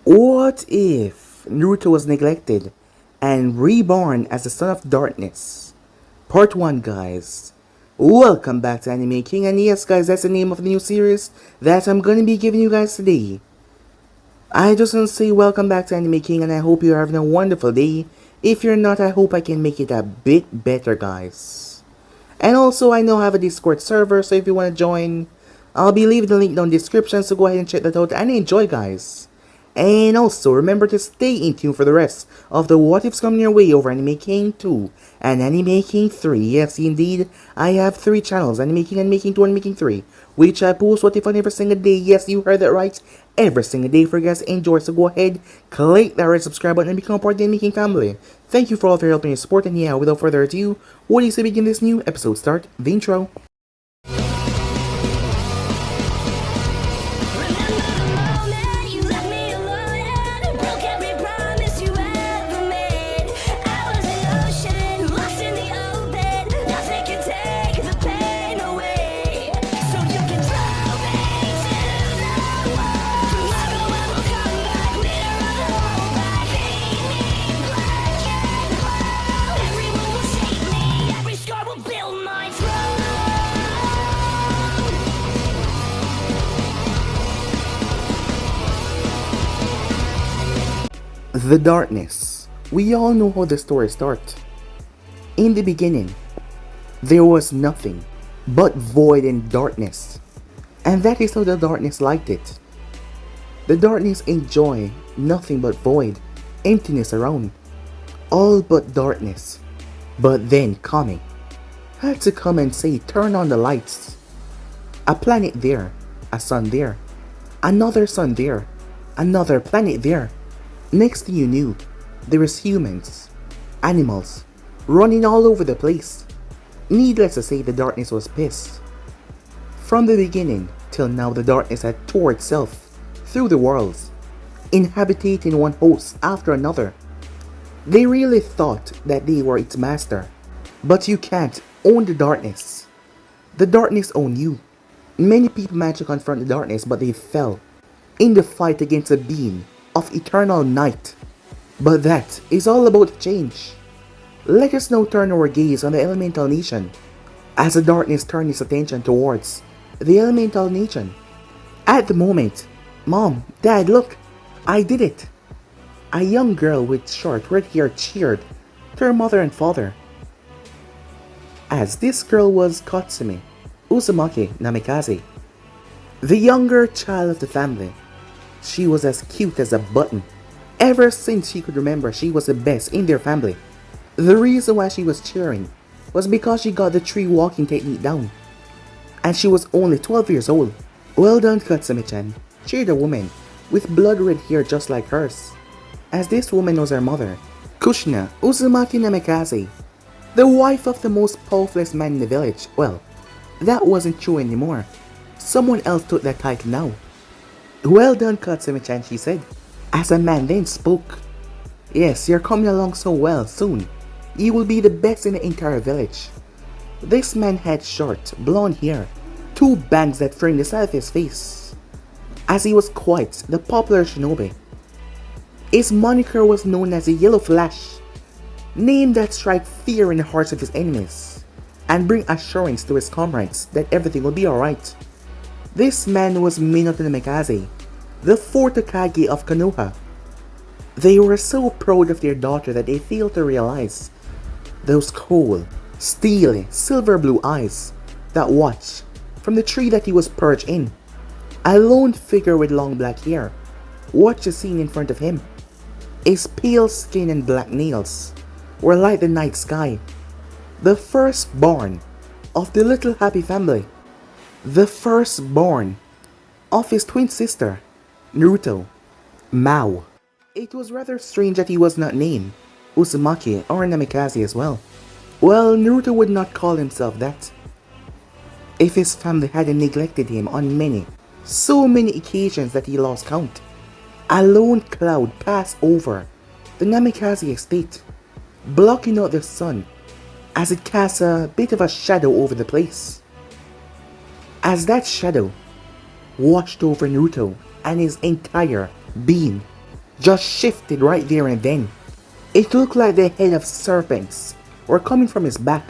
What if Naruto was neglected and reborn as the son of darkness? Part 1, guys. Welcome back to Anime King, and yes, guys, that's the name of the new series that I'm gonna be giving you guys today. I just want to say welcome back to Anime King, and I hope you're having a wonderful day. If you're not, I hope I can make it a bit better, guys. And also, I now have a Discord server, so if you want to join, I'll be leaving the link down in the description, so go ahead and check that out and enjoy, guys. And also, remember to stay in tune for the rest of the What Ifs coming your way over Anime King 2 and Anime King 3. Yes, indeed, I have 3 channels, Anime King, Anime King 2, and Anime King 3, which I post What If on every single day. Yes, you heard that right, every single day for you guys to enjoy. So go ahead, click that red subscribe button and become part of the Anime King family. Thank you for all of your help and your support, and yeah, without further ado, what do you say begin this new episode? Start the intro. The darkness. We all know how the story starts. In the beginning, there was nothing but void and darkness. And that is how the darkness liked it. The darkness enjoy nothing but void, emptiness around. All but darkness. But then Kami had to come and say, turn on the lights. A planet there, a sun there, another sun there, another planet there. Next thing you knew, there was humans, animals, running all over the place. Needless to say, the darkness was pissed. From the beginning till now, the darkness had tore itself through the worlds, inhabiting one host after another. They really thought that they were its master. But you can't own the darkness. The darkness owned you. Many people managed to confront the darkness, but they fell in the fight against a being of eternal night. But that is all about change. Let us now turn our gaze on the elemental nation, as the darkness turned its attention towards the elemental nation. At the moment, Mom, Dad, look, I did it. A young girl with short red hair cheered to her mother and father. As this girl was Katsumi Uzumaki Namikaze, the younger child of the family. She was as cute as a button. Ever since she could remember, she was the best in their family. The reason why she was cheering was because she got the tree walking technique down. And she was only 12 years old. Well done, Katsumi-chan, cheered a woman with blood red hair just like hers. As this woman was her mother, Kushina Uzumaki Namikaze, the wife of the most powerful man in the village. Well, that wasn't true anymore. Someone else took that title now. Well done, Katsumi-chan, she said, as a man then spoke. Yes, you're coming along so well. Soon, you will be the best in the entire village. This man had short, blonde hair, 2 bangs that framed the side of his face, as he was quite the popular shinobi. His moniker was known as the Yellow Flash, name that strike fear in the hearts of his enemies, and bring assurance to his comrades that everything will be alright. This man was Minato Namikaze, the 4th Hokage of Konoha. They were so proud of their daughter that they failed to realize those cold, steely, silver blue eyes that watched from the tree that he was perched in. A lone figure with long black hair watched the scene in front of him. His pale skin and black nails were like the night sky. The firstborn of the little happy family. The firstborn of his twin sister, Naruto, Mao. It was rather strange that he was not named Uzumaki or Namikaze as well. Well, Naruto would not call himself that. If his family hadn't neglected him on so many occasions that he lost count. A lone cloud passed over the Namikaze estate, blocking out the sun as it cast a bit of a shadow over the place. As that shadow watched over Naruto and his entire being, just shifted right there and then. It looked like the head of serpents were coming from his back,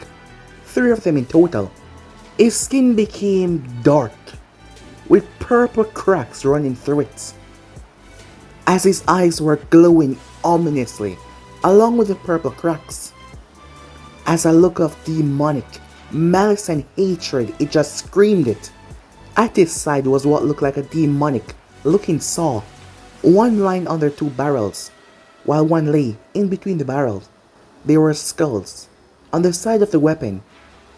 3 of them in total. His skin became dark, with purple cracks running through it, as his eyes were glowing ominously along with the purple cracks. As a look of demonic malice and hatred, it just screamed it. At his side was what looked like a demonic looking saw, one lying under 2 barrels, while one lay in between the barrels. There were skulls on the side of the weapon,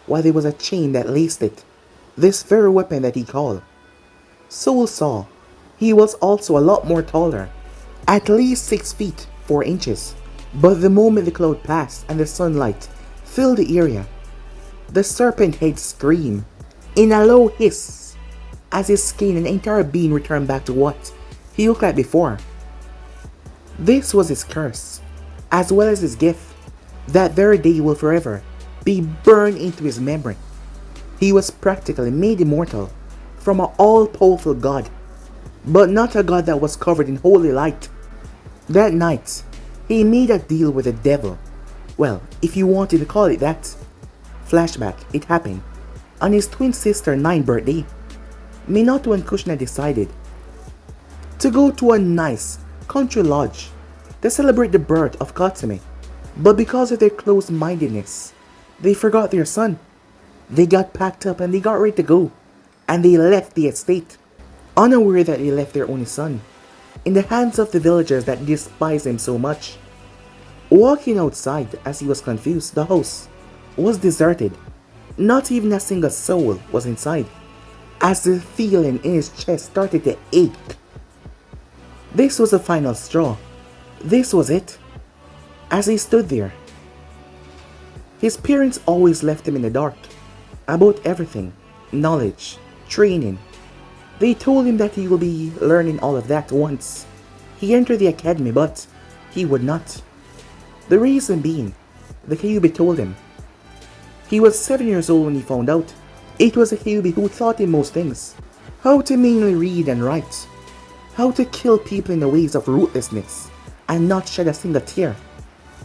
while there was a chain that laced it. This very weapon that he called Soul Saw. He was also a lot more taller, at least 6 feet 4 inches. But the moment the cloud passed and the sunlight filled the area, the serpent head screamed in a low hiss as his skin and entire being returned back to what he looked like before. This was his curse, as well as his gift. That very day will forever be burned into his memory. He was practically made immortal from an all-powerful god, but not a god that was covered in holy light. That night, he made a deal with the devil. Well, if you wanted to call it that. Flashback, it happened on his twin sister's 9th birthday. Minato and Kushina decided to go to a nice country lodge to celebrate the birth of Katsumi. But because of their close-mindedness, they forgot their son. They got packed up and they got ready to go, and they left the estate, unaware that they left their only son in the hands of the villagers that despised him so much. Walking outside as he was confused, the house was deserted. Not even a single soul was inside, as the feeling in his chest started to ache. This was the final straw. This was it. As he stood there, his parents always left him in the dark about everything, knowledge, training. They told him that he will be learning all of that once he entered the academy, but he would not. The reason being, the Kyuubi told him. He was 7 years old when he found out. It was a Kyuubi who taught him most things. How to mainly read and write. How to kill people in the ways of ruthlessness and not shed a single tear.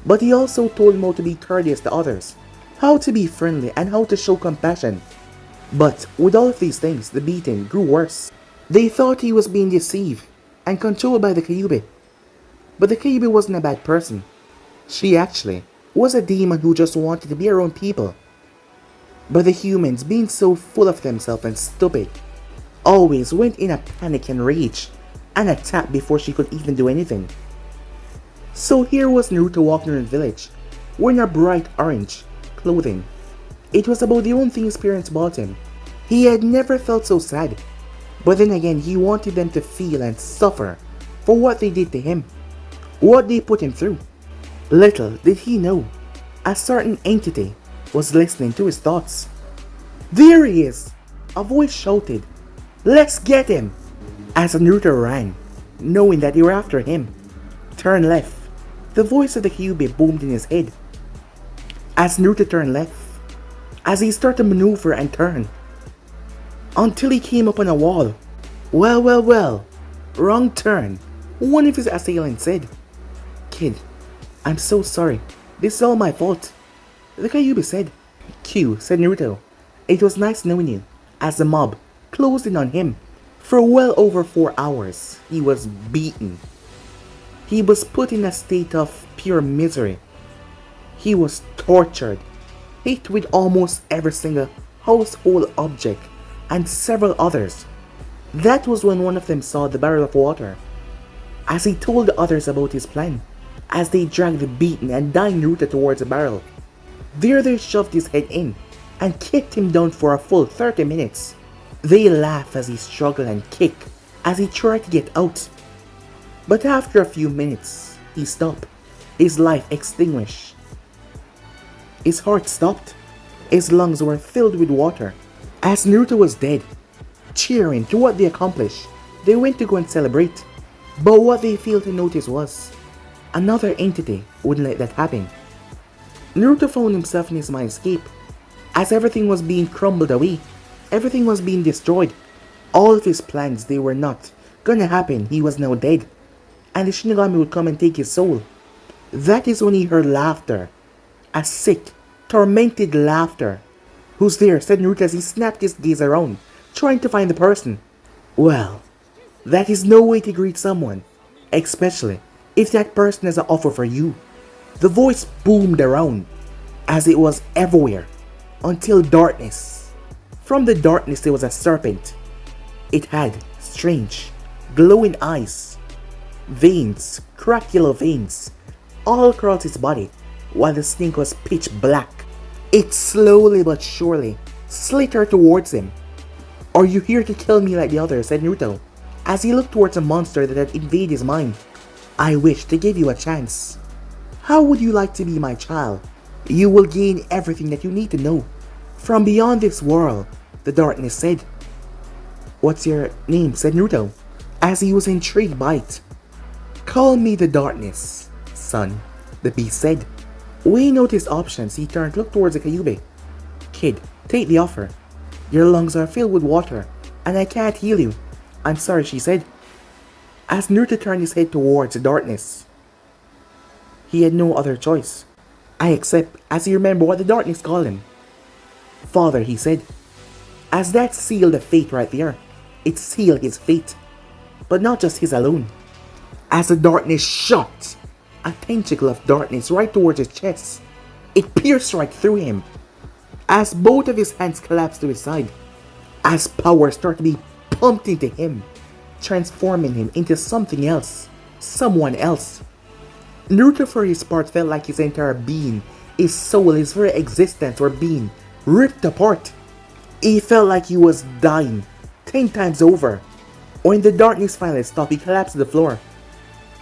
But he also told him how to be courteous to others, how to be friendly, and how to show compassion. But with all of these things, the beating grew worse. They thought he was being deceived and controlled by the Kyuubi. But the Kyuubi wasn't a bad person. She actually was a demon who just wanted to be around people. But the humans, being so full of themselves and stupid, always went in a panic and rage and attacked before she could even do anything. So here was Naruto walking around the village, wearing a bright orange clothing. It was about the only thing his parents bought him. He had never felt so sad, but then again he wanted them to feel and suffer for what they did to him, what they put him through. Little did he know, a certain entity was listening to his thoughts. "There he is!" a voice shouted. "Let's get him!" As Naruto ran, knowing that they were after him. "Turn left." The voice of the Kyuubi boomed in his head. As Naruto turned left, as he started to maneuver and turn, until he came up on a wall. Well, wrong turn," one of his assailants said. "Kid, I'm so sorry. This is all my fault," the Kyuubi said. "Q," said Naruto. "It was nice knowing you," as the mob closed in on him. For well over 4 hours, he was beaten. He was put in a state of pure misery. He was tortured, hit with almost every single household object and several others. That was when one of them saw the barrel of water, as he told the others about his plan, as they dragged the beaten and dying Naruto towards the barrel. There they shoved his head in and kicked him down for a full 30 minutes. They laughed as he struggled and kicked as he tried to get out. But after a few minutes, he stopped. His life extinguished. His heart stopped. His lungs were filled with water. As Naruto was dead, cheering to what they accomplished, they went to go and celebrate. But what they failed to notice was, another entity wouldn't let that happen. Naruto found himself in his mindscape, as everything was being crumbled away. Everything was being destroyed. All of his plans, they were not gonna happen. He was now dead. and the Shinigami would come and take his soul. That is when he heard laughter. A sick, tormented laughter. "Who's there?" said Naruto as he snapped his gaze around, trying to find the person. Well, that is no way to greet someone, especially if that person has an offer for you. The voice boomed around, as it was everywhere, until darkness. From the darkness there was a serpent. It had strange, glowing eyes, veins, cracked yellow veins, all across its body, while the snake was pitch black. It slowly but surely slithered towards him. "Are you here to kill me like the others?" said Naruto, as he looked towards a monster that had invaded his mind. "I wish to give you a chance. How would you like to be my child? You will gain everything that you need to know from beyond this world," the darkness said. "What's your name?" said Naruto, as he was intrigued by it. "Call me the darkness, son," the beast said. Weighing out his options, he turned to look towards the Kyuubi. "Kid, take the offer. Your lungs are filled with water, and I can't heal you." "I'm sorry," she said, as Naruto turned his head towards the darkness. He had no other choice. "I accept," as he remembered what the darkness called him. "Father," he said, as that sealed the fate right there. It sealed his fate, but not just his alone. As the darkness shot a tentacle of darkness right towards his chest, it pierced right through him, as both of his hands collapsed to his side, as power started to be pumped into him, transforming him into something else, someone else. Naruto for his part felt like his entire being, his soul, his very existence were being ripped apart. He felt like he was dying 10 times over. When the darkness finally stopped, he collapsed to the floor,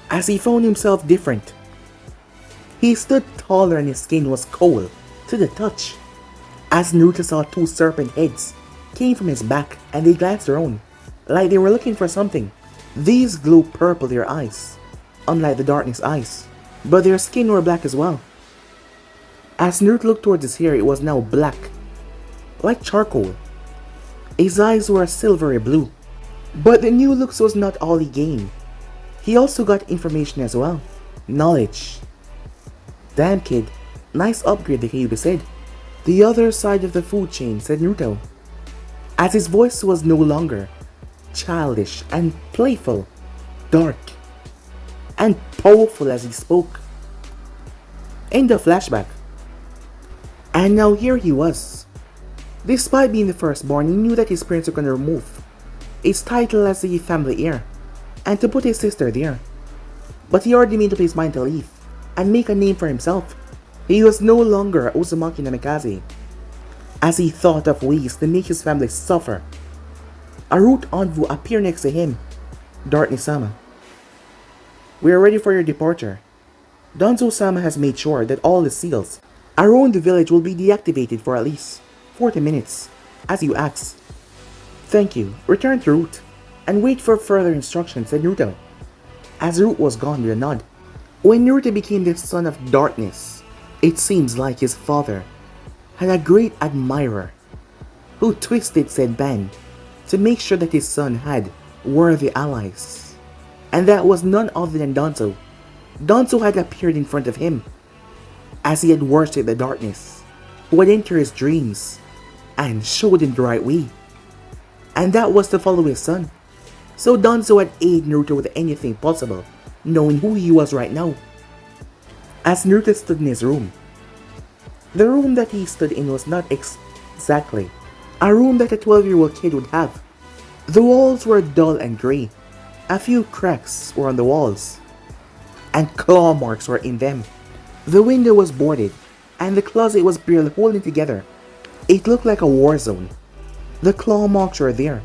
as he found himself different. He stood taller and his skin was cold to the touch. As Naruto saw 2 serpent heads came from his back, and they glanced around, like they were looking for something. These glowed purple, their eyes, unlike the darkness eyes, but their skin were black as well. As Naruto looked towards his hair, it was now black, like charcoal. His eyes were a silvery blue. But the new looks was not all he gained. He also got information as well. Knowledge. "Damn kid, nice upgrade," the Kyuubi said. "The other side of the food chain," said Naruto, as his voice was no longer childish and playful, dark and powerful as he spoke. End of flashback. And now here he was. Despite being the firstborn, he knew that his parents were going to remove his title as the family heir and to put his sister there. But he already made up his mind to leave and make a name for himself. He was no longer Uzumaki Namikaze, as he thought of ways to make his family suffer. A root envoy appeared next to him. "Darkness-sama, we are ready for your departure. Danzo-sama has made sure that all the seals around the village will be deactivated for at least 40 minutes, as you asked." "Thank you. Return to Root and wait for further instructions," said Naruto, as Root was gone with a nod. When Naruto became the son of darkness, it seems like his father had a great admirer who twisted said band to make sure that his son had worthy allies. And that was none other than Danzo. Danzo had appeared in front of him, as he had worshipped the darkness, who had entered his dreams and showed him the right way. And that was to follow his son. So Danzo had aided Naruto with anything possible, knowing who he was right now. As Naruto stood in his room, the room that he stood in was not exactly a room that a 12-year-old kid would have. The walls were dull and grey. A few cracks were on the walls, and claw marks were in them. The window was boarded, and the closet was barely holding together. It looked like a war zone. The claw marks were there,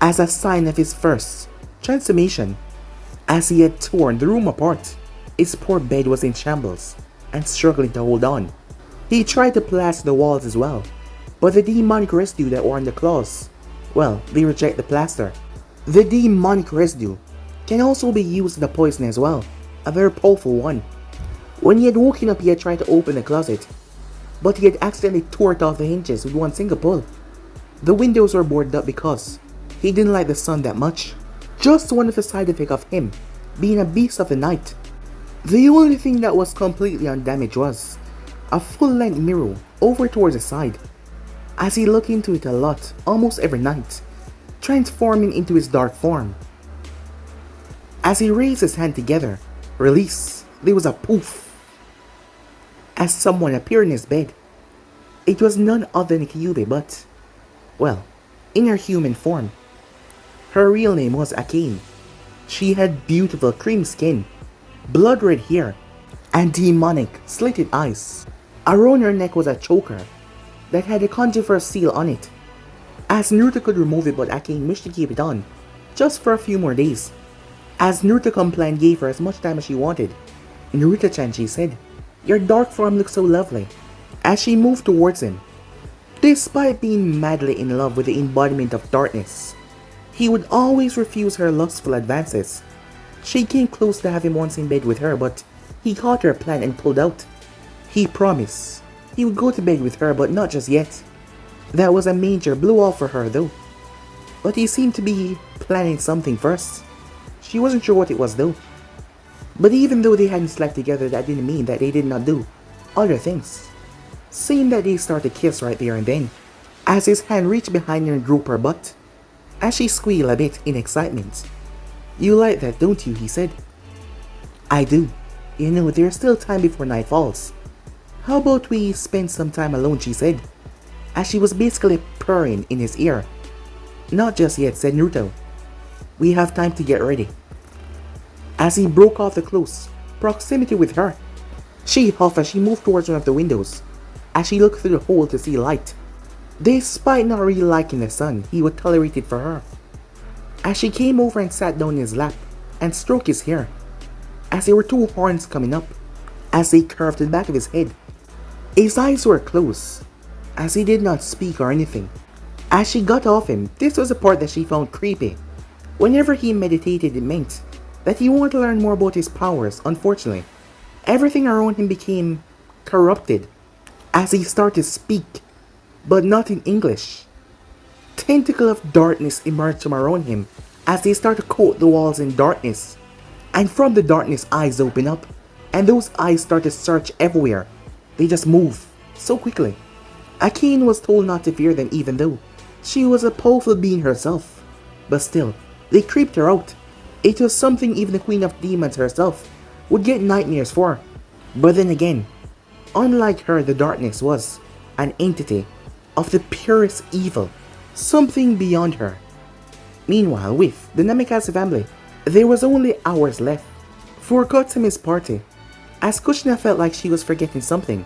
as a sign of his first transformation. As he had torn the room apart, his poor bed was in shambles and struggling to hold on. He tried to plaster the walls as well, but the demonic residue that were on the claws, well, they reject the plaster. The demonic residue can also be used as a poison as well, a very powerful one. When he had woken up, he had tried to open the closet, but he had accidentally tore it off the hinges with one single pull. The windows were boarded up because he didn't like the sun that much. Just one of the side effects of him being a beast of the night. The only thing that was completely undamaged was a full-length mirror over towards the side, as he looked into it a lot, almost every night, transforming into his dark form. As he raised his hand together, release, there was a poof, as someone appeared in his bed. It was none other than Kyube, but, well, in her human form. Her real name was Akane. She had beautiful cream skin, blood red hair, and demonic slitted eyes. Around her neck was a choker that had a conjurer seal on it, as Naruto could remove it, but Akane wished to keep it on, just for a few more days. As Naruto complained, gave her as much time as she wanted. Naruto-chan, she said, your dark form looks so lovely, as she moved towards him. Despite being madly in love with the embodiment of darkness, he would always refuse her lustful advances. She came close to have him once in bed with her, but he caught her plan and pulled out. He promised he would go to bed with her, but not just yet. That was a major blow off for her though. But he seemed to be planning something first. She wasn't sure what it was though. But even though they hadn't slept together, that didn't mean that they did not do other things. Seemed that they started to kiss right there and then, as his hand reached behind her and groped her butt, as she squealed a bit in excitement. You like that, don't you? He said. I do. You know, there's still time before night falls. How about we spend some time alone, she said, as she was basically purring in his ear. Not just yet, said Naruto. We have time to get ready. As he broke off the close proximity with her, she huffed as she moved towards one of the windows, as she looked through the hole to see light. Despite not really liking the sun, he would tolerate it for her. As she came over and sat down in his lap and stroked his hair, as there were two horns coming up, as they curved to the back of his head. His eyes were closed, as he did not speak or anything. As she got off him, this was the part that she found creepy. Whenever he meditated, it meant that he wanted to learn more about his powers. Unfortunately, everything around him became corrupted as he started to speak, but not in English. Tentacle of darkness emerged from around him as they started to coat the walls in darkness. And from the darkness, eyes opened up, and those eyes started to search everywhere. They just moved so quickly. Akane was told not to fear them, even though she was a powerful being herself. But still, they creeped her out. It was something even the Queen of Demons herself would get nightmares for. But then again, unlike her, the darkness was an entity of the purest evil, something beyond her. Meanwhile, with the Namikaze family, there was only hours left for Katsumi's party, as Kushina felt like she was forgetting something.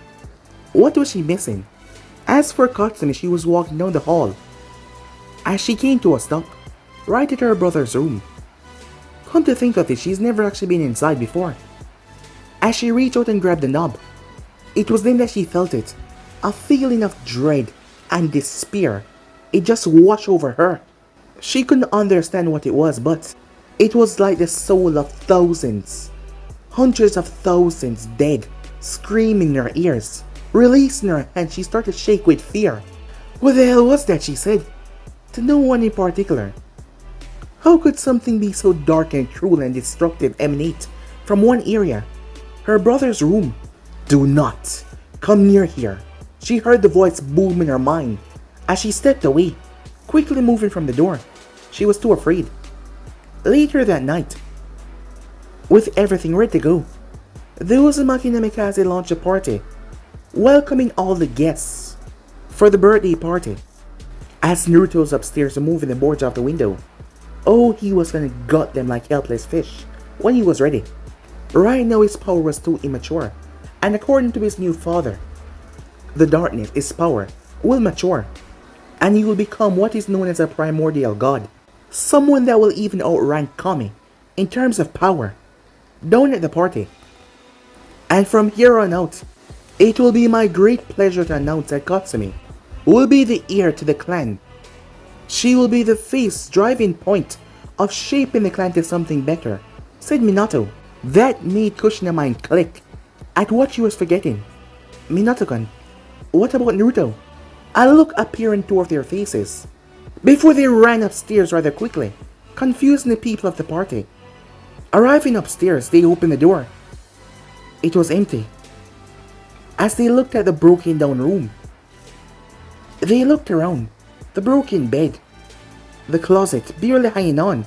What was she missing? As for Katsumi, she was walking down the hall, as she came to a stop, right at her brother's room. Come to think of it, she's never actually been inside before. As she reached out and grabbed the knob, it was then that she felt it. A feeling of dread and despair. It just washed over her. She couldn't understand what it was, but it was like the soul of thousands, hundreds of thousands dead, screaming in her ears. Releasing her hand, she started to shake with fear. What the hell was that, she said, to no one in particular. How could something be so dark and cruel and destructive emanate from one area? Her brother's room. Do not come near here. She heard the voice boom in her mind as she stepped away, quickly moving from the door. She was too afraid. Later that night, with everything ready to go, the Uzumaki Namikaze launched a party, welcoming all the guests for the birthday party. As Naruto was upstairs removing the boards off the window, oh, he was gonna gut them like helpless fish when he was ready. Right now his power was too immature, and according to his new father, the darkness, his power, will mature, and he will become what is known as a primordial god. Someone that will even outrank Kami in terms of power, down at the party. And from here on out, it will be my great pleasure to announce that Katsumi will be the heir to the clan. She will be the face driving point of shaping the clan to something better, said Minato. That made Kushina's mind click at what she was forgetting. Minato-kun, what about Naruto? A look appeared in two of their faces before they ran upstairs rather quickly, confusing the people of the party. Arriving upstairs, they opened the door. It was empty. As they looked at the broken down room, they looked around. The broken bed, the closet barely hanging on.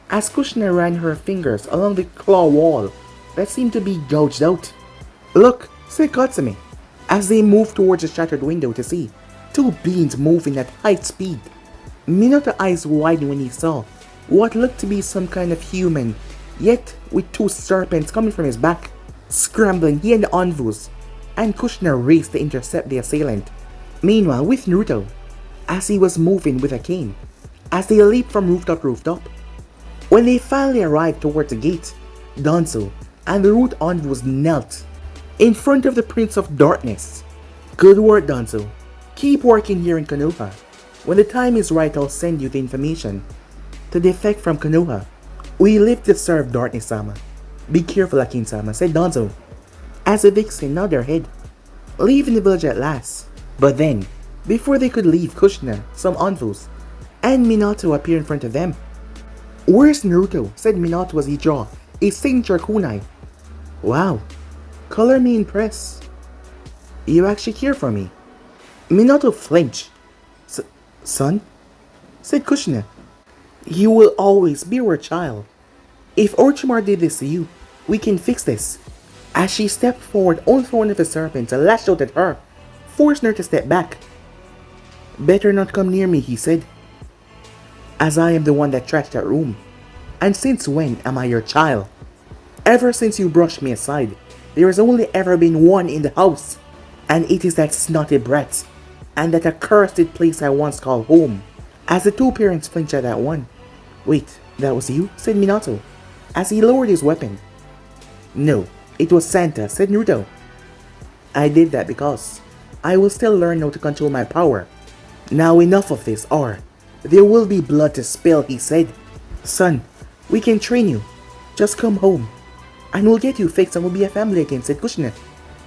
As Kushner ran her fingers along the claw wall that seemed to be gouged out. Look, said Katsumi, as they moved towards the shattered window to see two beings moving at high speed. Minato's eyes widened when he saw what looked to be some kind of human, yet with two serpents coming from his back. Scrambling, he and the Anvus and Kushner raced to intercept the assailant. Meanwhile, with Naruto, as he was moving with a cane, as they leaped from rooftop to rooftop. When they finally arrived towards the gate, Danzo and the root Anvus knelt in front of the Prince of Darkness. Good work, Danzo. Keep working here in Konoha. When the time is right, I'll send you the information to defect from Konoha. We live to serve Darkness-sama. Be careful, Akin-sama, said Danzo, as the vixen nodded their head, leaving the village at last. But then, before they could leave, Kushner, some Anvus, and Minato appeared in front of them. Where's Naruto? Said Minato as he drew a signature kunai. Wow, color me impressed. You actually care for me. Minato flinched. Son? Said Kushner. You will always be our child. If Orochimaru did this to you, we can fix this. As she stepped forward, only for one of the serpents lashed out at her, forcing her to step back. Better not come near me, he said, as I am the one that trashed that room. And since when am I your child? Ever since you brushed me aside, there has only ever been one in the house, and it is that snotty brat, and that accursed place I once called home. As the two parents flinched at that one. Wait, that was you? Said Minato, as he lowered his weapon. No, it was Santa, said Naruto. I did that because I will still learn how to control my power. Now enough of this, or there will be blood to spill, he said. Son, we can train you. Just come home, and we'll get you fixed and we'll be a family again, said Kushner,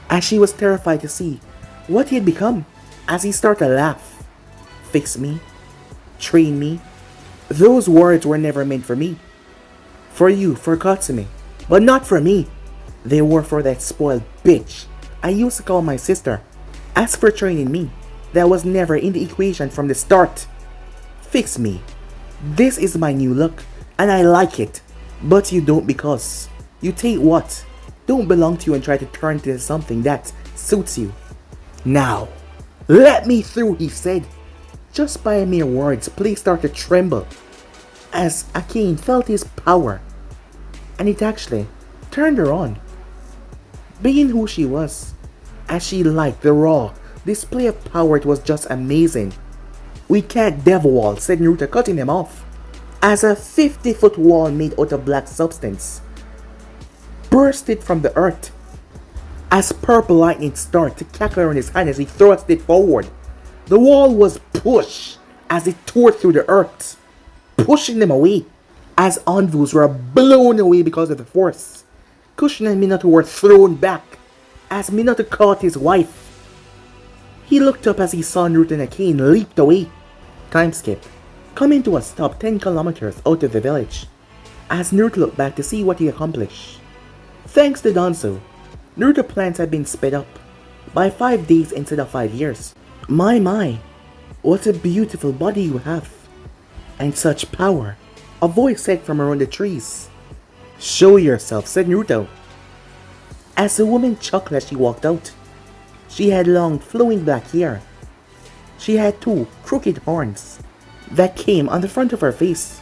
as she was terrified to see what he had become, as he started to laugh. Fix me? Train me? Those words were never meant for me. For you, for Katsumi, but not for me. They were for that spoiled bitch I used to call my sister. As for training me, that was never in the equation from the start. Fix me. This is my new look, and I like it. But you don't, because you take what don't belong to you and try to turn it into something that suits you. Now, let me through, he said. Just by mere words, please start to tremble, as Akane felt his power, and it actually turned her on. Being who she was, as she liked the raw display of power, it was just amazing. We can't devil wall, said Naruto, cutting them off, as a 50-foot wall made out of black substance bursted from the earth, as purple lightning started to cackle around his hand as he thrust it forward. The wall was pushed as it tore through the earth, pushing them away, as Anvus were blown away because of the force. Kushner and Minato were thrown back, as Minato caught his wife. He looked up as he saw Naruto and Akane leaped away. Time skip. Coming to a stop 10 kilometers out of the village, as Naruto looked back to see what he accomplished. Thanks to Danzo, Naruto's plans had been sped up by 5 days instead of 5 years. My, what a beautiful body you have, and such power, a voice said from around the trees. Show yourself, said Naruto, as the woman chuckled as she walked out. She had long flowing black hair. She had 2 crooked horns that came on the front of her face.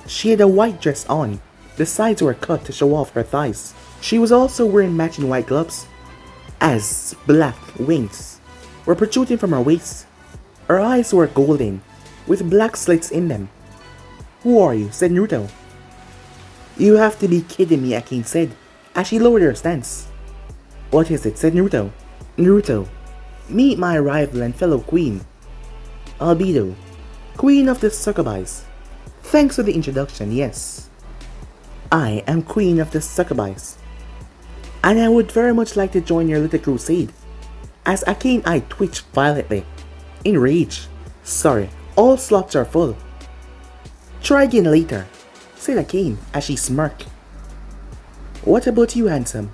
She had a white dress on. The sides were cut to show off her thighs. She was also wearing matching white gloves, as black wings were protruding from her waist. Her eyes were golden, with black slits in them. Who are you? Said Naruto. You have to be kidding me, Akane said, as she lowered her stance. What is it? Said Naruto. Naruto, meet my rival and fellow queen, Albedo, queen of the Succubies. Thanks for the introduction, yes. I am queen of the Succubies, and I would very much like to join your little crusade. As Akane eye twitched violently, in rage. Sorry, all slots are full. Try again later. said Akane as she smirked. What about you, handsome?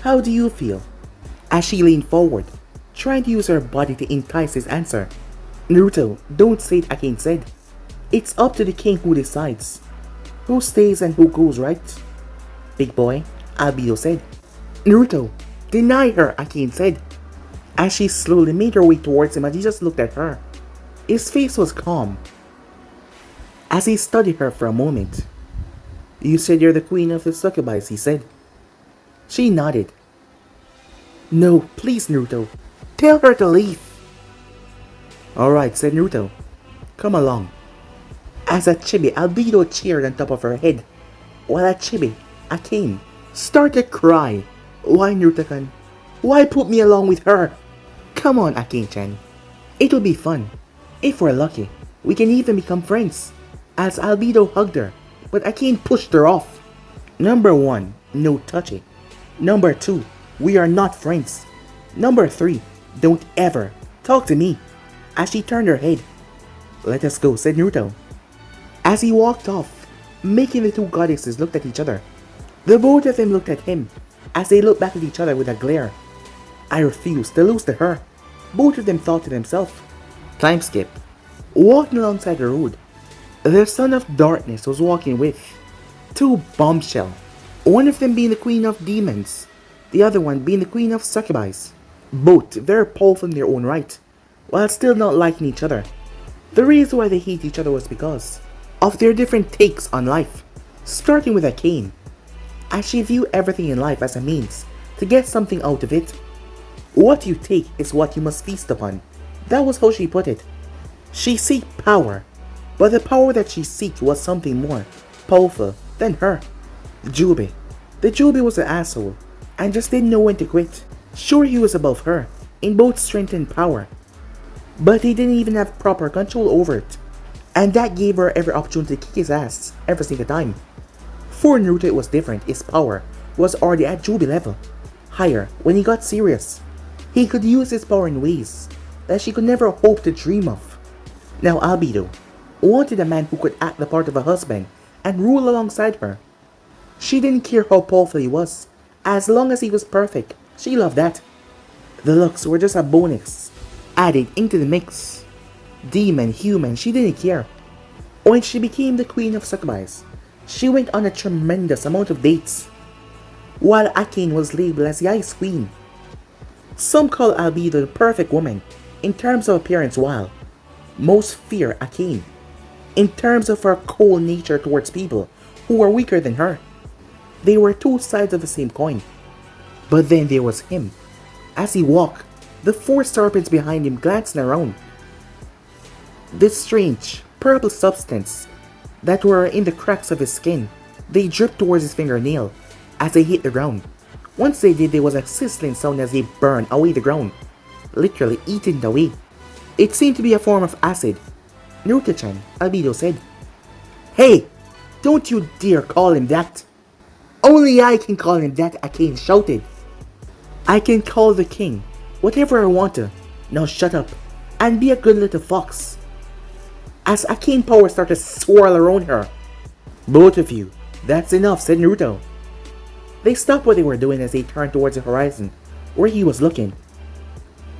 How do you feel? As she leaned forward, trying to use her body to entice his answer. Naruto, don't say it, Akane said. It's up to the king who decides. Who stays and who goes, right? Big boy, Albedo said. Naruto, deny her, Akane said. As she slowly made her way towards him and he just looked at her. His face was calm. As he studied her for a moment. You said you're the queen of the succubis, he said. She nodded. No, please, Naruto. Tell her to leave. Alright, said Naruto. Come along. As a chibi, Albedo cheered on top of her head, while a chibi, Akane, started to cry. Why, Naruto-kun? Why put me along with her? Come on, Akane-chan. It'll be fun. If we're lucky, we can even become friends. As Albedo hugged her, but Akane pushed her off. Number 1, no touching. Number 2, we are not friends. Number 3, don't ever talk to me. As she turned her head. Let us go, said Naruto. As he walked off, making the two goddesses look at each other. The both of them looked at him, as they looked back at each other with a glare. I refused to lose to her, both of them thought to themselves. Time skip. Walking alongside the road, the son of darkness was walking with two bombshells, one of them being the queen of demons, the other one being the queen of succubis. Both very powerful in their own right, while still not liking each other. The reason why they hate each other was because of their different takes on life, starting with Akane, as she viewed everything in life as a means to get something out of it. What you take is what you must feast upon. That was how she put it. She seeked power, but the power that she seeked was something more powerful than her. Jubi. The Jubi was an asshole, and just didn't know when to quit. Sure, he was above her, in both strength and power, but he didn't even have proper control over it, and that gave her every opportunity to kick his ass every single time. For Naruto it was different. His power was already at Jubi level, higher when he got serious. He could use his power in ways that she could never hope to dream of. Now Albedo wanted a man who could act the part of a husband and rule alongside her. She didn't care how powerful he was, as long as he was perfect. She loved that. The looks were just a bonus added into the mix. Demon, human, she didn't care. When she became the queen of succubis, she went on a tremendous amount of dates, while Akane was labeled as the ice queen. Some call Albedo the perfect woman in terms of appearance, while most fear Akane in terms of her cold nature towards people who were weaker than her. They were two sides of the same coin. But then there was him. As he walked, the four serpents behind him glancing around. This strange, purple substance that were in the cracks of his skin, they dripped towards his fingernail as they hit the ground. Once they did, there was a sizzling sound as they burned away the ground, literally eating away. It seemed to be a form of acid. Naruto-chan, Albedo said. Hey, don't you dare call him that. Only I can call him that, Akane shouted. I can call the king whatever I want to. Now shut up and be a good little fox. As Akane power started to swirl around her. Both of you, that's enough, said Naruto. They stopped what they were doing as they turned towards the horizon, where he was looking.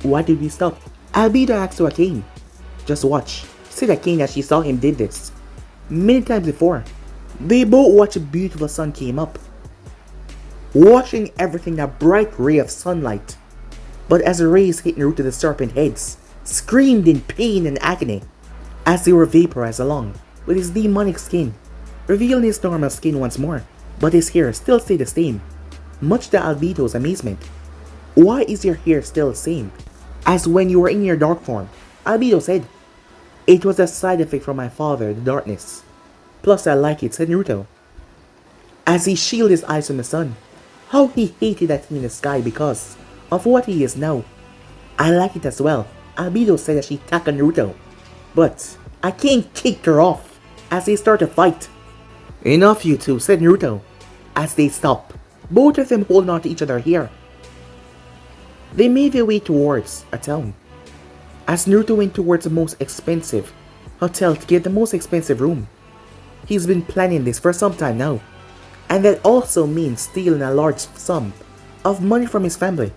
Why did we stop? Albedo asked to Akane. Just watch, said Akane as she saw him did this many times before. They both watched a beautiful sun came up, washing everything in a bright ray of sunlight. But as the rays hit Naruto, the serpent heads screamed in pain and agony as they were vaporized along with his demonic skin, revealing his normal skin once more, but his hair still stayed the same, much to Albedo's amazement. Why is your hair still the same as when you were in your dark form? Albedo said. It was a side effect from my father, the darkness. Plus I like it, said Naruto, as he shielded his eyes from the sun. How he hated that thing in the sky because of what he is now. I like it as well, Albedo said as she tackled Naruto. But Akane kicked her off as they started to fight. Enough you two, said Naruto, as they stopped, both of them holding on to each other here. They made their way towards a town. As Naruto went towards the most expensive hotel to get the most expensive room, He's been planning this for some time now. And that also means stealing a large sum of money from his family.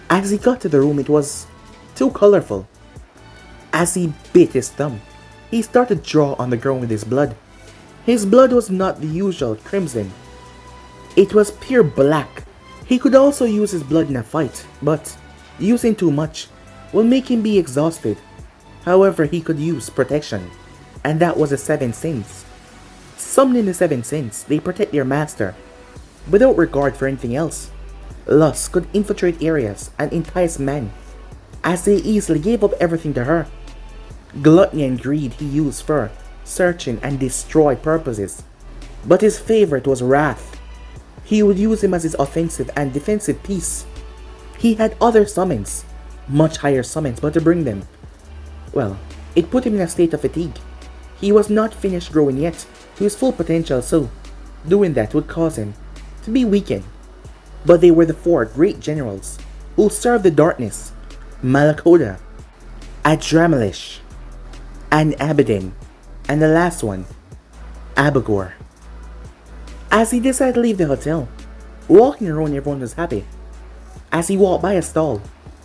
As he got to the room, it was too colorful. As he bit his thumb, he started to draw on the ground with his blood. His blood was not the usual crimson. It was pure black. He could also use his blood in a fight, but using too much will make him be exhausted. However, he could use protection, and that was the 7 sins. Summoning the 7 sins, they protect their master, without regard for anything else. Lust could infiltrate areas and entice men, as they easily gave up everything to her. Gluttony and greed he used for searching and destroy purposes, but his favorite was wrath. He would use him as his offensive and defensive piece. He had other summons, much higher summons, but to bring them, well, it put him in a state of fatigue. He was not finished growing yet to his full potential, so doing that would cause him to be weakened. But they were the 4 great generals who served the darkness: Malakoda, Adramalish, and Abaddon, and the last one, Abagor. As he decided to leave the hotel, walking around, everyone was happy. As he walked by a stall,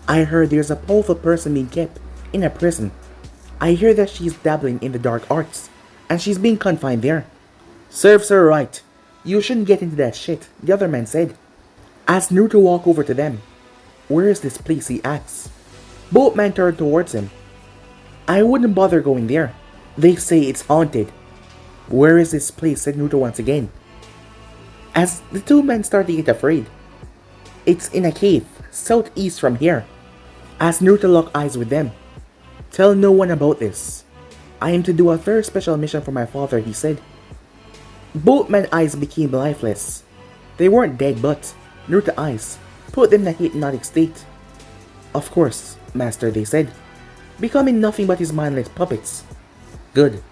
I heard there's a powerful person being kept in a prison. I hear that she's dabbling in the dark arts, and she's being confined there. Serves her right. You shouldn't get into that shit, the other man said. As Naruto walked over to them, where is this place, he asks. Both men turned towards him. I wouldn't bother going there. They say it's haunted. Where is this place, said Naruto once again. As the 2 men started to get afraid. It's in a cave, southeast from here. As Naruto locked eyes with them. Tell no one about this. I am to do a very special mission for my father, he said. Both men's eyes became lifeless. They weren't dead, but Naruto's eyes put them in a hypnotic state. Of course, master, they said, becoming nothing but his mindless puppets. Good.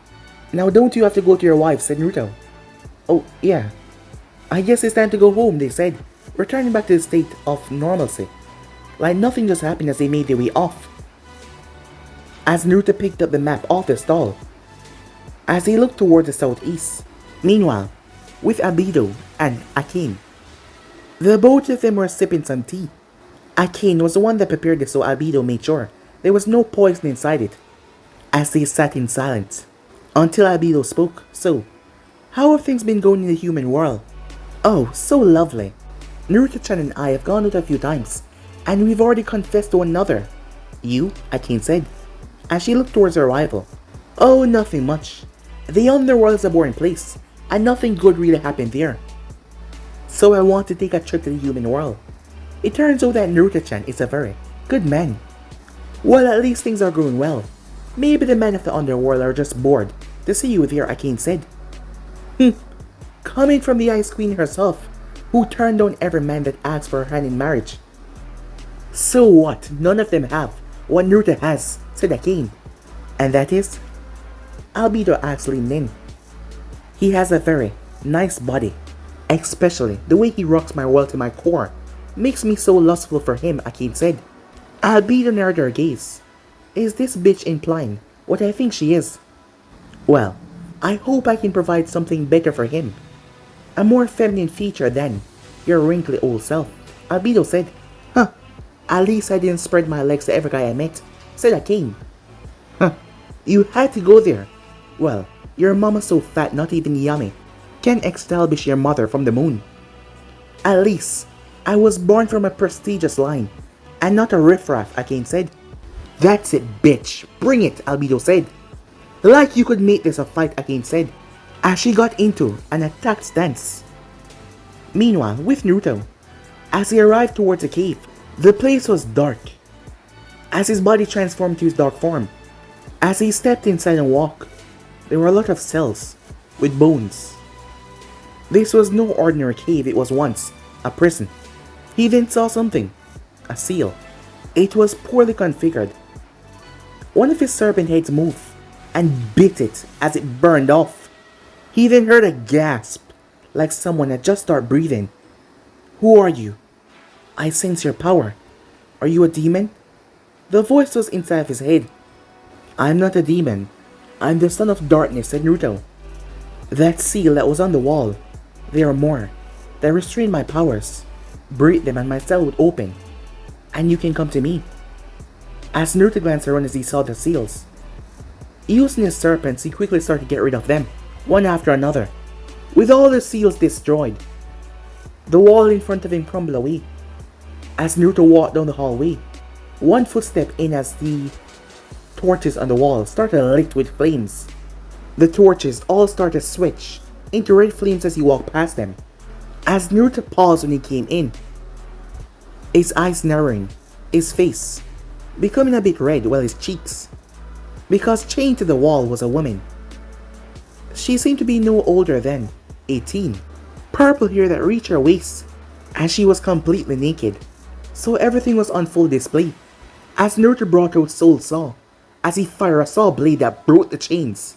Now don't you have to go to your wife, said Naruto. Oh, yeah. I guess it's time to go home, they said, returning back to the state of normalcy. Like nothing just happened as they made their way off. As Naruto picked up the map off the stall, as he looked toward the southeast. Meanwhile, with Abido and Akane, the both of them were sipping some tea. Akane was the one that prepared it, so Abido made sure there was no poison inside it. As they sat in silence, until Abido spoke. So, how have things been going in the human world? Oh, so lovely. Naruto-chan and I have gone out a few times, and we've already confessed to one another. You? Akane said, as she looked towards her rival. Oh, nothing much. The underworld is a boring place, and nothing good really happened there. So I want to take a trip to the human world. It turns out that Naruto-chan is a very good man. Well, at least things are going well. Maybe the men of the underworld are just bored to see you here, Akane said. Coming from the Ice Queen herself, who turned down every man that asked for her hand in marriage. So what? None of them have what Naruto has, said Akane. And that is? Albedo asked Lin. He has a very nice body. Especially the way he rocks my world to my core. Makes me so lustful for him, Akane said. Albedo narrowed her gaze. Is this bitch implying what I think she is? Well, I hope I can provide something better for him. A more feminine feature than your wrinkly old self, Albedo said. Huh, at least I didn't spread my legs to every guy I met, said Akane. Huh, you had to go there. Well, your mama's so fat not even yummy can establish your mother from the moon. At least, I was born from a prestigious line, and not a riffraff, Akane said. That's it, bitch. Bring it, Albedo said. Like you could make this a fight, Akane said, as she got into an attack stance. Meanwhile, with Naruto, as he arrived towards the cave, the place was dark. As his body transformed to his dark form, as he stepped inside and walked, there were a lot of cells with bones. This was no ordinary cave, it was once a prison. He then saw something, a seal. It was poorly configured. One of his serpent heads moved and bit it as it burned off. He then heard a gasp, like someone had just started breathing. Who are you? I sense your power. Are you a demon? The voice was inside of his head. I'm not a demon. I'm the son of darkness, said Naruto. That seal that was on the wall. There are more. That restrain my powers. Break them and my cell would open. And you can come to me. As Naruto glanced around as he saw the seals. Using his serpents, he quickly started to get rid of them, one after another. With all the seals destroyed, the wall in front of him crumbled away. As Naruto walked down the hallway, one footstep in as the torches on the wall started lit with flames. The torches all started to switch into red flames as he walked past them. As Naruto paused when he came in, his eyes narrowing, his face becoming a bit red while his cheeks, because chained to the wall was a woman. She seemed to be no older than 18. Purple hair that reached her waist, and she was completely naked, so everything was on full display. As Naruto brought out Soul Saw, as he fired a saw blade that broke the chains.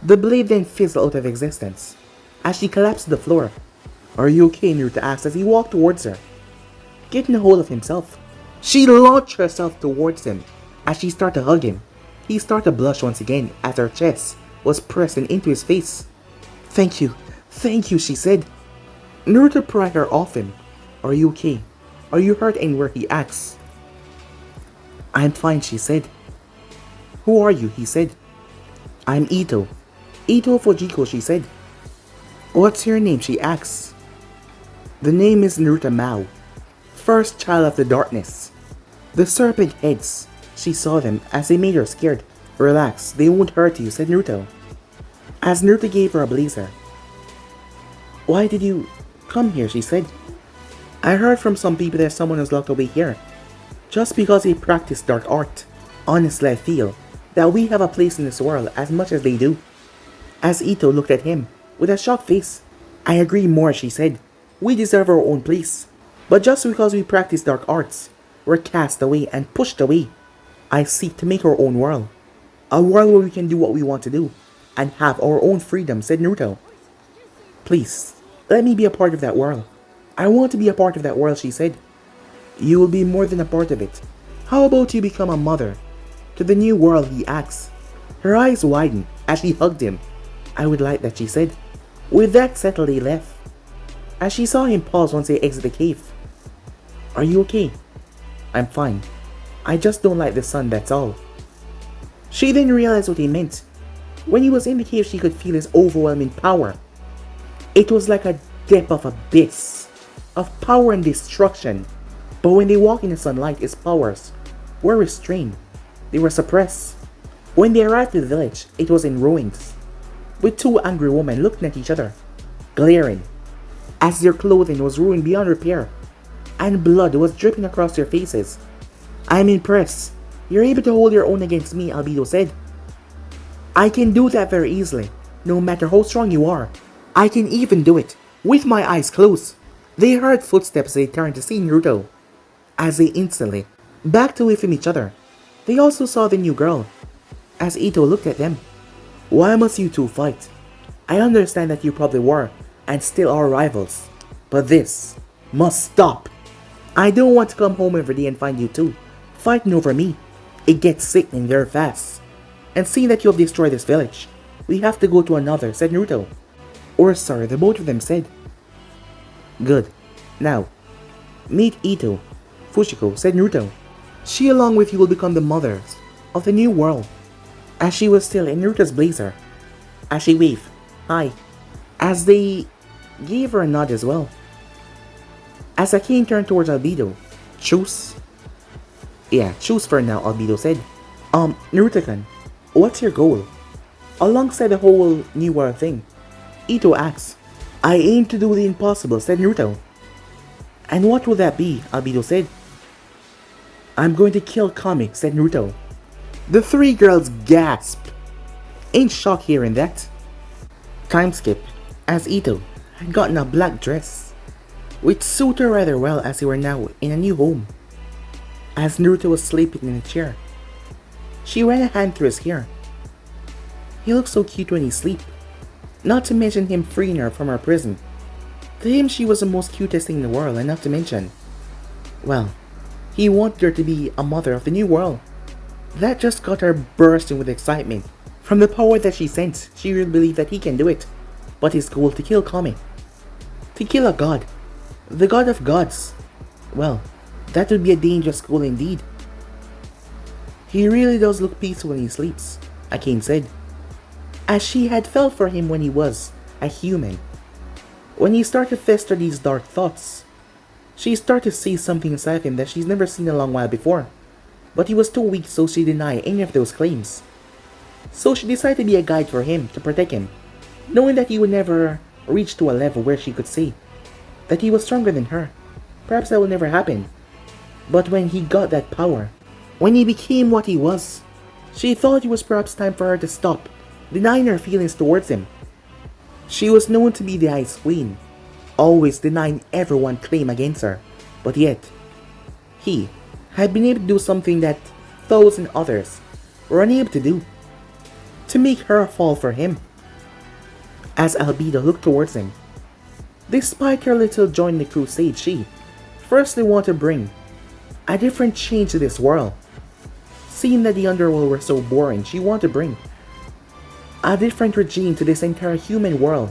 The blade then fizzled out of existence, as she collapsed to the floor. "Are you okay?" Naruto asked as he walked towards her. Getting a hold of himself, she launched herself towards him. As she started to hug him, he started to blush once again as her chest was pressing into his face. Thank you, she said. Naruto pried her off him. "Are you okay? Are you hurt anywhere?" he asked. "I'm fine," she said. "Who are you?" he said. "I'm Ito. Ito Fujiko," she said. "What's your name?" she asked. "The name is Naruto Mao, first child of the darkness." The serpent heads, she saw them as they made her scared. "Relax, they won't hurt you," said Naruto. As Naruto gave her a blazer. "Why did you come here?" she said. "I heard from some people that someone is locked away here, just because they practice dark art. Honestly, I feel that we have a place in this world as much as they do." As Ito looked at him with a shocked face. "I agree more," she said. "We deserve our own place. But just because we practice dark arts, we're cast away and pushed away. I seek to make our own world. A world where we can do what we want to do and have our own freedom," said Naruto. "Please, let me be a part of that world. I want to be a part of that world," she said. "You will be more than a part of it. How about you become a mother to the new world?" he asked. Her eyes widened as she hugged him. "I would like that," she said. With that settled, they left. As she saw him pause once they exited the cave. "Are you okay?" "I'm fine. I just don't like the sun, that's all." She then realized what he meant. When he was in the cave, she could feel his overwhelming power. It was like a depth of abyss, of power and destruction. But when they walked in the sunlight, his powers were restrained. They were suppressed. When they arrived at the village, it was in ruins, with two angry women looking at each other, glaring, as their clothing was ruined beyond repair, and blood was dripping across their faces. "I'm impressed. You're able to hold your own against me," Albedo said. "I can do that very easily, no matter how strong you are. I can even do it with my eyes closed." They heard footsteps as they turned to see Naruto. As they instantly backed away from each other, they also saw the new girl. As Ito looked at them. "Why must you two fight? I understand that you probably were and still are rivals, but this must stop. I don't want to come home every day and find you two fighting over me. It gets sickening very fast. And seeing that you have destroyed this village, we have to go to another," said Naruto. "Or sorry," the both of them said. "Good. Now, meet Ito Fujiko," said Naruto. "She along with you will become the mothers of the new world." As she was still in Naruto's blazer, as she waved, "Hi," as they gave her a nod as well. As Akane turned towards Albedo. "Choose?" "Yeah, choose for now," Albedo said. Naruto-kun, what's your goal? Alongside the whole new world thing, Ito asked. "I aim to do the impossible," said Naruto. "And what will that be?" Albedo said. "I'm going to kill Kami," said Naruto. The three girls gasped, in shock hearing that. Time skip, as Ito had gotten a black dress, which suited her rather well as they were now in a new home. As Naruto was sleeping in a chair, she ran a hand through his hair. He looked so cute when he slept, not to mention him freeing her from her prison. To him, she was the most cutest thing in the world, and not to mention, well, he wanted her to be a mother of the new world. That just got her bursting with excitement. From the power that she sensed, she really believed that he can do it. but his goal to kill Kami. To kill a god. The god of gods. Well, that would be a dangerous goal indeed. He really does look peaceful when he sleeps, Akane said, as she had felt for him when he was a human. When he started to fester these dark thoughts, she started to see something inside of him that she's never seen in a long while before, but he was too weak, so she denied any of those claims. So she decided to be a guide for him, to protect him, knowing that he would never reach to a level where she could say that he was stronger than her. Perhaps that will never happen. But when he got that power, when he became what he was, she thought it was perhaps time for her to stop denying her feelings towards him. She was known to be the Ice Queen, always denying everyone claim against her, but yet, he had been able to do something that thousands others were unable to do, to make her fall for him. As Albedo looked towards him, despite her little join in the crusade, she firstly wanted to bring a different change to this world. Seeing that the underworld were so boring, she wanted to bring a different regime to this entire human world,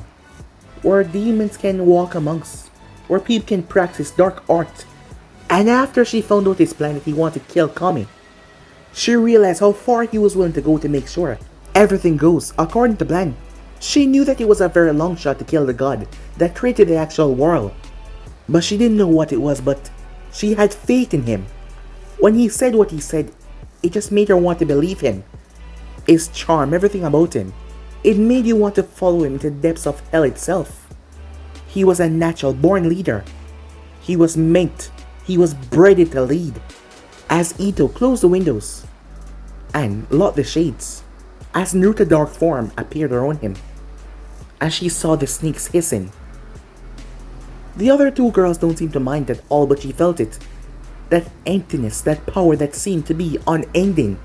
where demons can walk amongst, where people can practice dark art. And after she found out his plan that he wanted to kill Kami, she realized how far he was willing to go to make sure everything goes according to plan. She knew that it was a very long shot to kill the god that created the actual world, but she didn't know what it was, but she had faith in him. When he said what he said, it just made her want to believe him. His charm, everything about him, it made you want to follow him into the depths of hell itself. He was a natural born leader. He was bred to lead. As Ito closed the windows and locked the shades, as Naruto's dark form appeared around him, as she saw the snakes hissing. The other two girls don't seem to mind at all, but she felt it. That emptiness, that power that seemed to be unending.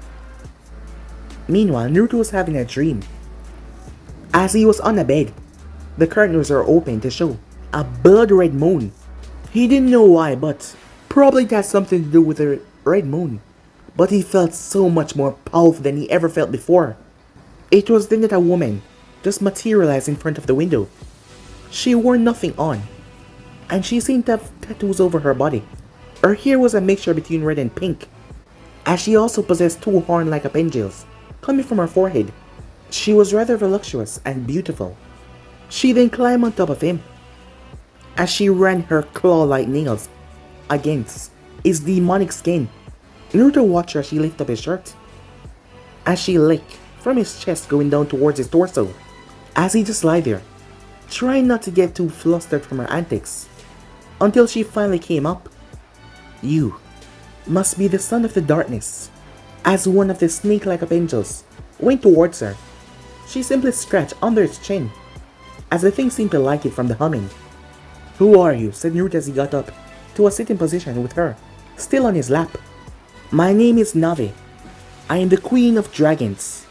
Meanwhile, Naruto was having a dream. As he was on a bed, the curtains were open to show a blood-red moon. He didn't know why, but probably it had something to do with the red moon. But he felt so much more powerful than he ever felt before. It was then that a woman just materialized in front of the window. She wore nothing on, and she seemed to have tattoos over her body. Her hair was a mixture between red and pink, as she also possessed two horn-like appendages coming from her forehead. She was rather voluptuous and beautiful. She then climbed on top of him, as she ran her claw-like nails against his demonic skin. Naruto watched her as she lifted up his shirt, as she licked from his chest going down towards his torso, as he just lay there, trying not to get too flustered from her antics, until she finally came up. You must be the son of the darkness. As one of the snake-like appendages went towards her, she simply scratched under its chin, as the thing seemed to like it from the humming. "Who are you?" said Naruto as he got up to a sitting position with her still on his lap. "My name is Navi. I am the Queen of Dragons.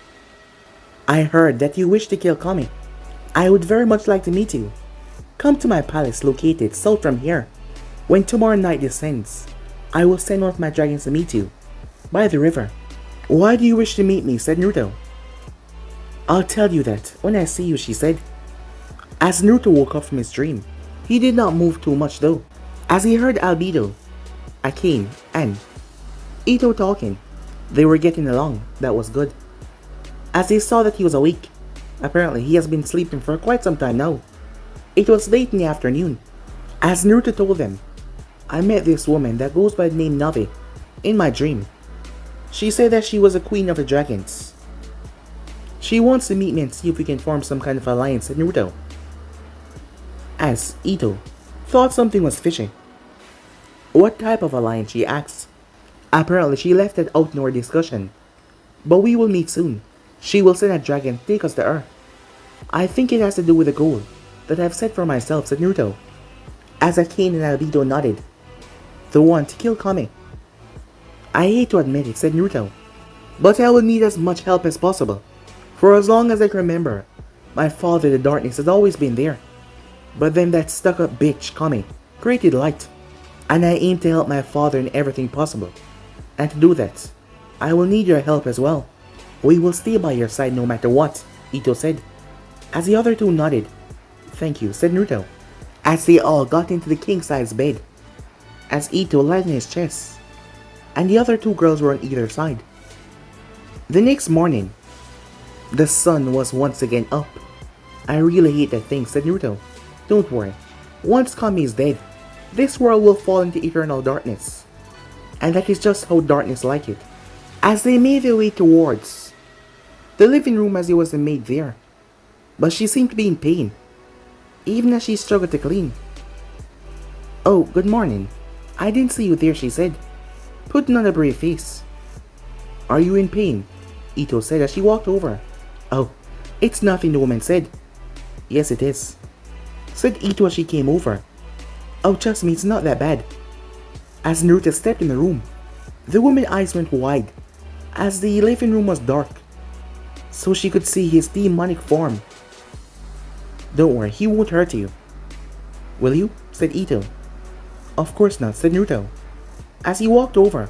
I heard that you wish to kill Kami. I would very much like to meet you. Come to my palace located south from here. When tomorrow night descends, I will send one of my dragons to meet you by the river." "Why do you wish to meet me?" said Naruto. "I'll tell you that when I see you," she said. As Naruto woke up from his dream, he did not move too much though, as he heard Albedo, Akane, and Ito talking. They were getting along, that was good. As he saw that he was awake, apparently he has been sleeping for quite some time now. It was late in the afternoon, as Naruto told them, "I met this woman that goes by the name Navi in my dream. She said that she was a queen of the dragons. She wants to meet me and see if we can form some kind of alliance," said Naruto. As Ito thought something was fishy. "What type of alliance?" she asked. Apparently she left it out in our discussion. "But we will meet soon. She will send a dragon to take us to her. I think it has to do with the goal that I've set for myself," said Naruto. As Akane and Albedo nodded. "The one to kill Kami." "I hate to admit it," said Naruto, "but I will need as much help as possible. For as long as I can remember, my father the darkness has always been there. But then that stuck-up bitch Kami created light, and I aim to help my father in everything possible. And to do that, I will need your help as well." "We will stay by your side no matter what," Ito said, as the other two nodded. thank you, said Naruto, as they all got into the king-size bed, as Ito lied in his chest, and the other two girls were on either side. The next morning, the sun was once again up. I really hate that thing, said Naruto. Don't worry, once Kami is dead, this world will fall into eternal darkness. And that is just how darkness like it. As they made their way towards the living room, as there was a maid there, but she seemed to be in pain, even as she struggled to clean. Oh, good morning. I didn't see you there, she said, putting on a brave face. Are you in pain? Ito said as she walked over. Oh, it's nothing, the woman said. Yes, it is, said Ito as she came over. Oh, trust me, it's not that bad. As Naruto stepped in the room, the woman's eyes went wide, as the living room was dark, so she could see his demonic form. Don't worry, he won't hurt you. Will you? Said Ito. Of course not, said Naruto, as he walked over,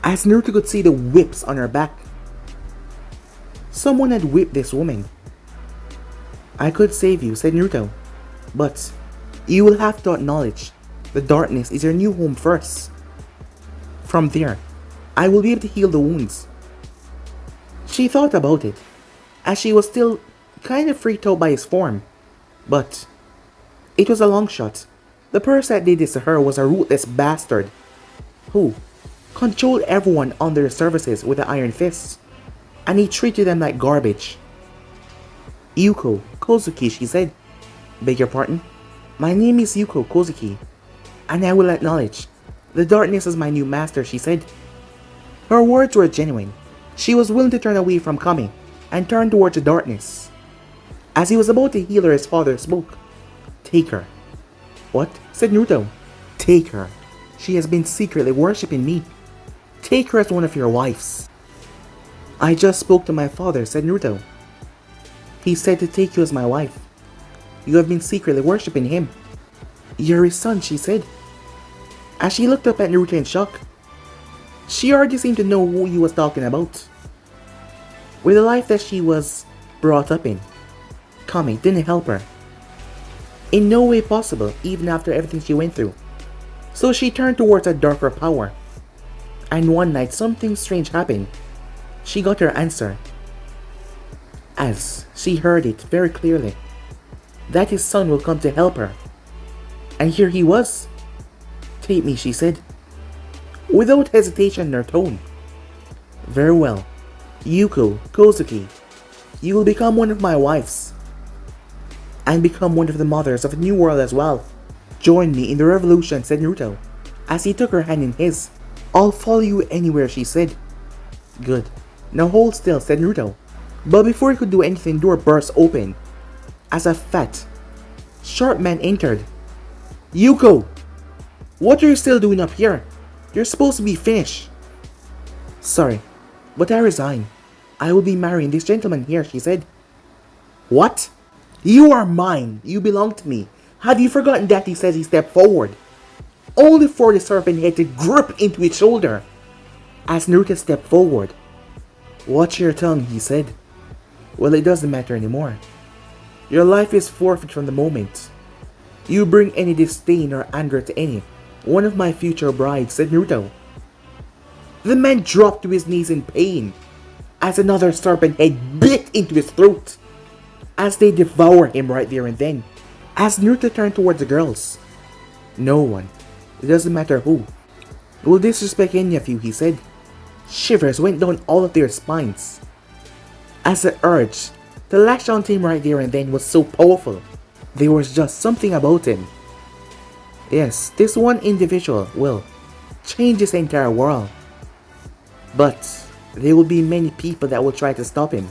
as Naruto could see the whips on her back. Someone had whipped this woman. I could save you, said Naruto, but you will have to acknowledge the darkness is your new home first. From there, I will be able to heal the wounds. She thought about it, as she was still kind of freaked out by his form, but it was a long shot. The person that did this to her was a ruthless bastard who controlled everyone under his services with an iron fist, and he treated them like garbage. Yuko Kozuki, she said. Beg your pardon? My name is Yuko Kozuki, and I will acknowledge the darkness is my new master, she said. Her words were genuine. She was willing to turn away from Kami and turn towards the darkness. As he was about to heal her, his father spoke. Take her. What? Said Naruto. Take her. She has been secretly worshipping me. Take her as one of your wives. I just spoke to my father, said Naruto. He said to take you as my wife. You have been secretly worshipping him. You're his son, she said, as she looked up at Naruto in shock. She already seemed to know who he was talking about. With the life that she was brought up in, Kami didn't help her. In no way possible, even after everything she went through. So she turned towards a darker power. And one night something strange happened. She got her answer, as she heard it very clearly, that his son will come to help her. And here he was. Take me, she said, without hesitation in her tone. Very well, Yuko Kozuki, you will become one of my wives, and become one of the mothers of a new world as well. Join me in the revolution, said Naruto, as he took her hand in his. I'll follow you anywhere, she said. Good. Now hold still, said Naruto. But before he could do anything, the door burst open, as a fat, short man entered. Yuko! What are you still doing up here? You're supposed to be finished. Sorry, but I resign. I will be marrying this gentleman here, she said. What? You are mine. You belong to me. Have you forgotten that he says he stepped forward, only for the serpent head to grip into his shoulder, as Naruto stepped forward. Watch your tongue, he said. Well, it doesn't matter anymore. Your life is forfeit from the moment you bring any disdain or anger to any one of my future brides, said Naruto. The man dropped to his knees in pain as another serpent head bit into his throat, as they devoured him right there and then. As Naruto turned towards the girls, no one, it doesn't matter who, will disrespect any of you, he said. Shivers went down all of their spines, as the urge to lash onto him right there and then was so powerful. There was just something about him. Yes, this one individual will change this entire world. But there will be many people that will try to stop him.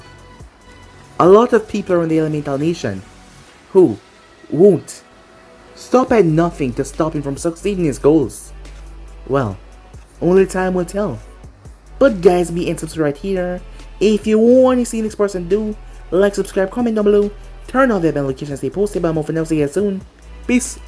A lot of people around the Elemental Nation who won't stop at nothing to stop him from succeeding his goals. Well, only time will tell. But guys, be and subscribe right here. If you want to see this person do, like, subscribe, comment down below, turn on the bell notifications, stay posted, but I'm over now, see you guys soon. Peace.